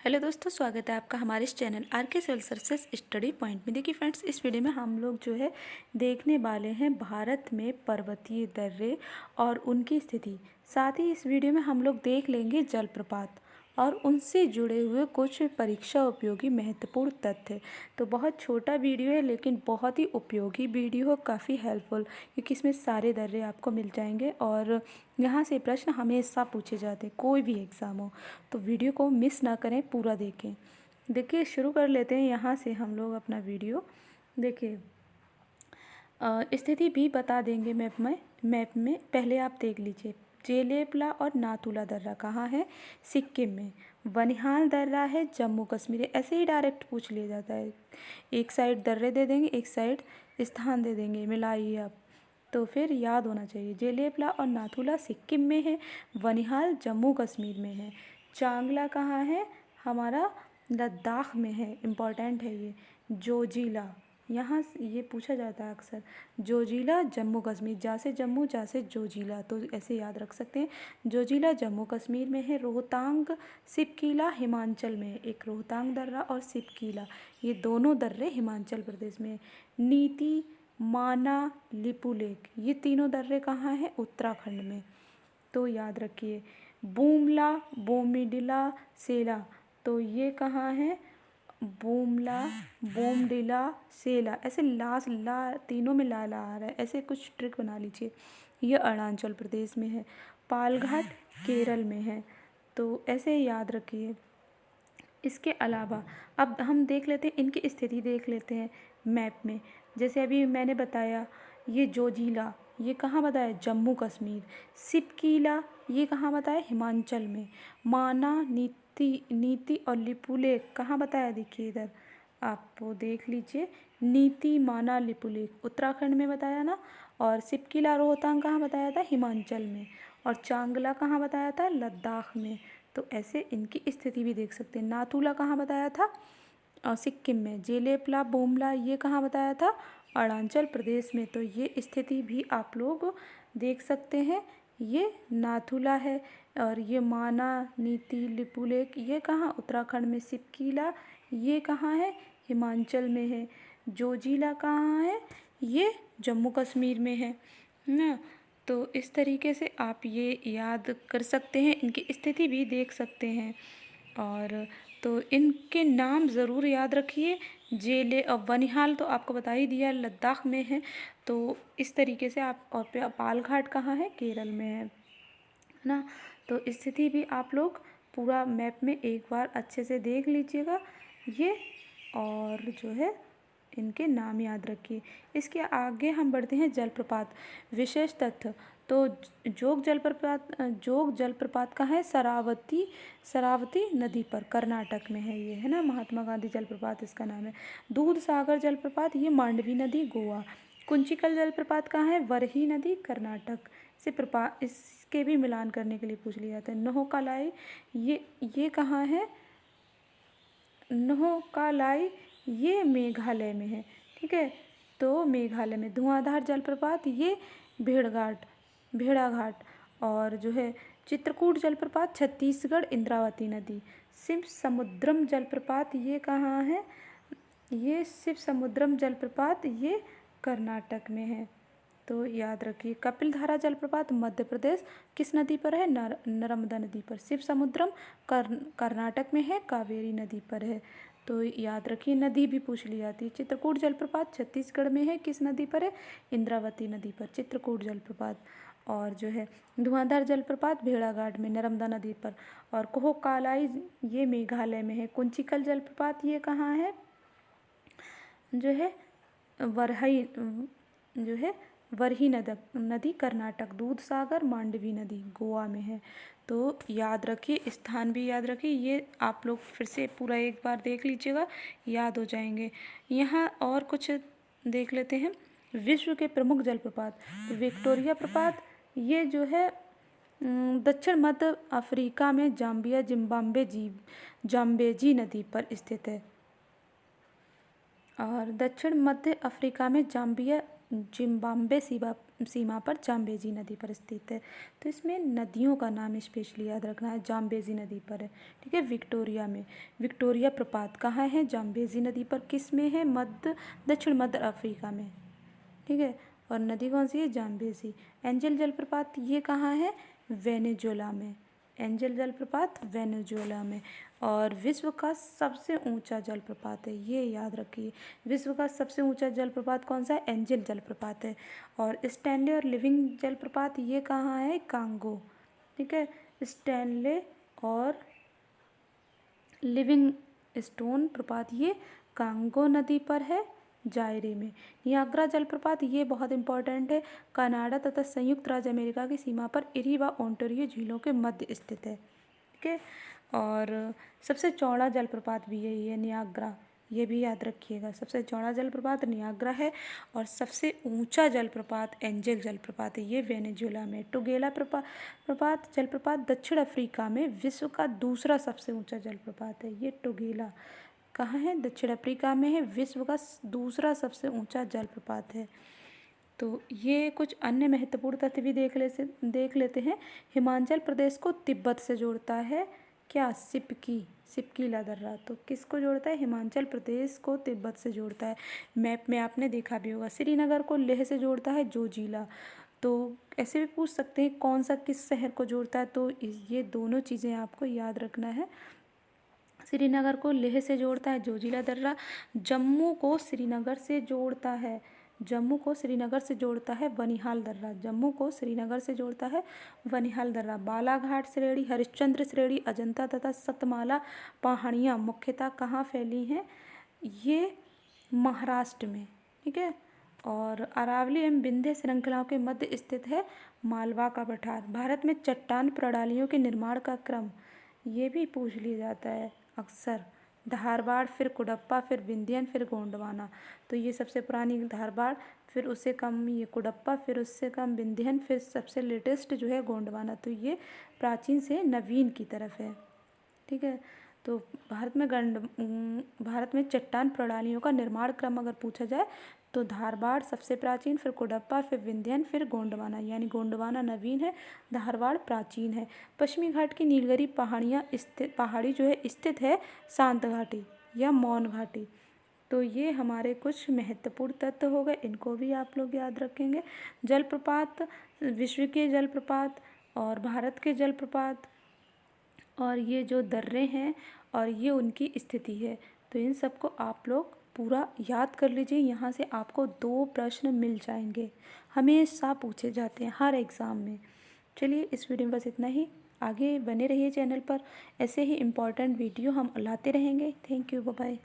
Hello दोस्तों, स्वागत है आपका हमारे इस चैनल आर के सिविल सर्विसेज स्टडी पॉइंट में। देखिए फ्रेंड्स, इस वीडियो में हम लोग जो है देखने वाले हैं भारत में पर्वतीय दर्रे और उनकी स्थिति। साथ ही इस वीडियो में हम लोग देख लेंगे जलप्रपात और उनसे जुड़े हुए कुछ परीक्षा उपयोगी महत्वपूर्ण तथ्य। तो बहुत छोटा वीडियो है लेकिन बहुत ही उपयोगी वीडियो, काफ़ी हेल्पफुल, क्योंकि इसमें सारे दर्रे आपको मिल जाएंगे और यहाँ से प्रश्न हमेशा पूछे जाते हैं, कोई भी एग्ज़ाम हो। तो वीडियो को मिस ना करें, पूरा देखें। देखिए शुरू कर लेते हैं यहाँ से हम लोग अपना वीडियो। देखिए स्थिति भी बता देंगे मैप में पहले आप देख लीजिए। जेलेपला और नाथुला दर्रा कहाँ है? सिक्किम में। बनिहाल दर्रा है जम्मू कश्मीर। ऐसे ही डायरेक्ट पूछ लिया जाता है, एक साइड दर्रे दे देंगे, एक साइड स्थान दे देंगे, मिलाइए आप। तो फिर याद होना चाहिए, जेलेपला और नाथुला सिक्किम में है, बनिहाल जम्मू कश्मीर में है। चांगला कहाँ है? हमारा लद्दाख में है, इम्पॉर्टेंट है ये। जोजिला, यहाँ से ये पूछा जाता है अक्सर। जोजिला जम्मू कश्मीर, जा से जम्मू, जा से जोजिला, तो ऐसे याद रख सकते हैं। जोजिला जम्मू कश्मीर में है। रोहतांग सिपकीला हिमाचल में है। एक रोहतांग दर्रा और सिपकीला, ये दोनों दर्रे हिमाचल प्रदेश में है। नीति, माना, लिपुलेख, ये तीनों दर्रे कहाँ हैं? उत्तराखंड में। तो याद रखिए। बूमला, बोमिडिला, सेला, तो ये कहाँ है? बूमला, बोमडिला, सेला, ऐसे ला तीनों में ला आ रहा है, ऐसे कुछ ट्रिक बना लीजिए। ये अरुणाचल प्रदेश में है। पालघाट केरल में है। तो ऐसे याद रखिए। इसके अलावा अब हम देख लेते हैं, इनकी स्थिति देख लेते हैं मैप में। जैसे अभी मैंने बताया, ये जोजिला, ये कहाँ बताया? जम्मू कश्मीर। सिपकीला, ये कहाँ बताया? हिमाचल में। माना, नीति और लिपुलेख कहाँ बताया? देखिए इधर आप वो देख लीजिए। नीति, माना, लिपुलेख उत्तराखंड में बताया ना। और सिपकीला रोहतांग कहाँ बताया था? हिमाचल में। और चांगला कहाँ बताया था? लद्दाख में। तो ऐसे इनकी स्थिति भी देख सकते हैं। नाथुला कहाँ बताया था? सिक्किम में। जेलेपला, बोमला, ये कहाँ बताया था? अरुणाचल प्रदेश में। तो ये स्थिति भी आप लोग देख सकते हैं। ये नाथुला है। और ये माना, नीति, लिपुलेख, ये कहाँ? उत्तराखंड में। सिपकीला, ये कहाँ है? हिमाचल में है। जोजिला कहाँ है? ये जम्मू कश्मीर में है ना। तो इस तरीके से आप ये याद कर सकते हैं, इनकी स्थिति भी देख सकते हैं। और तो इनके नाम ज़रूर याद रखिए। जेले और बनिहाल तो आपको बता ही दिया, लद्दाख में है। तो इस तरीके से आप, और पालघाट कहाँ है? केरल में है ना। तो स्थिति भी आप लोग पूरा मैप में एक बार अच्छे से देख लीजिएगा ये, और जो है इनके नाम याद रखिए। इसके आगे हम बढ़ते हैं जलप्रपात। विशेष तथ्य, तो जोग जलप्रपात कहाँ है? शरावती नदी पर, कर्नाटक में है ये, है ना। महात्मा गांधी जलप्रपात इसका नाम है। दूध सागर जलप्रपात, ये मांडवी नदी, गोवा। कुंचिकल जलप्रपात कहाँ है? वरही नदी, कर्नाटक। से प्रपात, इसके भी मिलान करने के लिए पूछ लिया जाता है। नोहकालाई, ये कहाँ है? नोहकालाई, ये मेघालय में है, ठीक है। तो मेघालय में। धुआंधार जलप्रपात, ये भेड़ाघाट। और जो है चित्रकूट जलप्रपात, छत्तीसगढ़, इंद्रावती नदी। शिव समुद्रम जलप्रपात, ये कहाँ है? ये शिव समुद्रम जलप्रपात, ये कर्नाटक में है। तो याद रखिए। कपिलधारा जलप्रपात मध्य प्रदेश, किस नदी पर है? नर्मदा नदी पर। शिव समुद्रम कर्नाटक में है, कावेरी नदी पर है। तो याद रखिए, नदी भी पूछ ली जाती है। चित्रकूट जलप्रपात छत्तीसगढ़ में है, किस नदी पर है? इंद्रावती नदी पर, चित्रकूट जलप्रपात। और जो है धुआंधार जलप्रपात भेड़ाघाट में, नर्मदा नदी पर। और कोहकालाई, ये मेघालय में है। कुंचिकल जलप्रपात, ये कहाँ है? जो है वरहई, जो है वरही नदी कर्नाटक। दूध सागर, मांडवी नदी गोवा में है। तो याद रखिए, स्थान भी याद रखिए। ये आप लोग फिर से पूरा एक बार देख लीजिएगा, याद हो जाएंगे। यहाँ और कुछ देख लेते हैं। विश्व के प्रमुख जलप्रपात, विक्टोरिया प्रपात, ये जो है दक्षिण मध्य अफ्रीका में जाम्बिया जाम्बेजी नदी पर स्थित है। और दक्षिण मध्य अफ्रीका में जाम्बिया जिम्बाब्वे सीमा पर जाम्बेजी नदी पर स्थित है। तो इसमें नदियों का नाम स्पेशली याद रखना है, जाम्बेजी नदी पर है। ठीक है, विक्टोरिया में, विक्टोरिया प्रपात कहाँ है? जाम्बेजी नदी पर। किस में है? दक्षिण मध्य अफ्रीका में। ठीक है, और नदी कौन सी है? जाम्बेजी। एंजल जलप्रपात ये कहाँ है? वेनेजुएला में। एंजल जलप्रपात वेनेजुएला में। और विश्व का सबसे ऊंचा जलप्रपात है, ये याद रखिए, विश्व का सबसे ऊंचा जलप्रपात कौन सा है? एंजल जलप्रपात है। और स्टैनले और लिविंग जलप्रपात ये कहाँ है? कांगो। ठीक है, स्टैनले और लिविंग स्टोन प्रपात ये कांगो नदी पर है, जायरे में। नियाग्रा जलप्रपात ये बहुत इंपॉर्टेंट है, कनाडा तथा संयुक्त राज्य अमेरिका की सीमा पर इरी व ओंटारियो झीलों के मध्य स्थित है। ठीक है, और सबसे चौड़ा जलप्रपात भी यही है, नियाग्रा, ये भी याद रखिएगा। सबसे चौड़ा जलप्रपात नियाग्रा है और सबसे ऊंचा जलप्रपात एंजल जलप्रपात है, ये वेनेजुएला में। टुगेला प्रपात जलप्रपात दक्षिण अफ्रीका में विश्व का दूसरा सबसे ऊंचा जलप्रपात है, ये टुगेला कहाँ है? दक्षिण अफ्रीका में है, विश्व का दूसरा सबसे ऊंचा जलप्रपात है। तो ये कुछ अन्य महत्वपूर्ण तथ्य भी देख लेते हैं। हिमाचल प्रदेश को तिब्बत से जोड़ता है क्या? सिपकीला दर्रा। तो किसको जोड़ता है? हिमाचल प्रदेश को तिब्बत से जोड़ता है। मैप में आपने देखा भी होगा। श्रीनगर को लेह से जोड़ता है जोजिला। तो ऐसे भी पूछ सकते हैं कौन सा किस शहर को जोड़ता है, तो ये दोनों चीज़ें आपको याद रखना है। श्रीनगर को लेह से जोड़ता है जोजिला दर्रा। जम्मू को श्रीनगर से जोड़ता है, जम्मू को श्रीनगर से जोड़ता है बनिहाल दर्रा। जम्मू को श्रीनगर से जोड़ता है बनिहाल दर्रा। बालाघाट श्रेणी, हरिश्चंद्र श्रेणी, अजंता तथा सतमाला पहाड़ियाँ मुख्यतः कहाँ फैली हैं? ये महाराष्ट्र में। ठीक है, और अरावली एवं विंध्य श्रृंखलाओं के मध्य स्थित है मालवा का पठार। भारत में चट्टान प्रणालियों के निर्माण का क्रम, ये भी पूछ लिया जाता है अक्सर। धारबाड़, फिर कुडप्पा, फिर विंध्यन, फिर गोंडवाना। तो ये सबसे पुरानी धारबाड़, फिर उससे कम ये कुडप्पा, फिर उससे कम विंध्यन, फिर सबसे लेटेस्ट जो है गोंडवाना। तो ये प्राचीन से नवीन की तरफ है। ठीक है, तो भारत में चट्टान प्रणालियों का निर्माण क्रम अगर पूछा जाए तो धारबाड़ सबसे प्राचीन, फिर कुडप्पा, फिर विंध्यन, फिर गोंडवाना। यानी गोंडवाना नवीन है, धारबाड़ प्राचीन है। पश्चिमी घाट की नीलगिरी पहाड़ी जो है स्थित है शांत घाटी या मौन घाटी। तो ये हमारे कुछ महत्वपूर्ण तत्व हो गए, इनको भी आप लोग याद रखेंगे। जलप्रपात, विश्व के जलप्रपात और भारत के जलप्रपात, और ये जो दर्रे हैं और ये उनकी स्थिति है, तो इन सबको आप लोग पूरा याद कर लीजिए। यहाँ से आपको 2 प्रश्न मिल जाएंगे, हमेशा पूछे जाते हैं हर एग्ज़ाम में। चलिए, इस वीडियो में बस इतना ही। आगे बने रहिए चैनल पर, ऐसे ही इम्पोर्टेंट वीडियो हम लाते रहेंगे। Thank you, bye bye.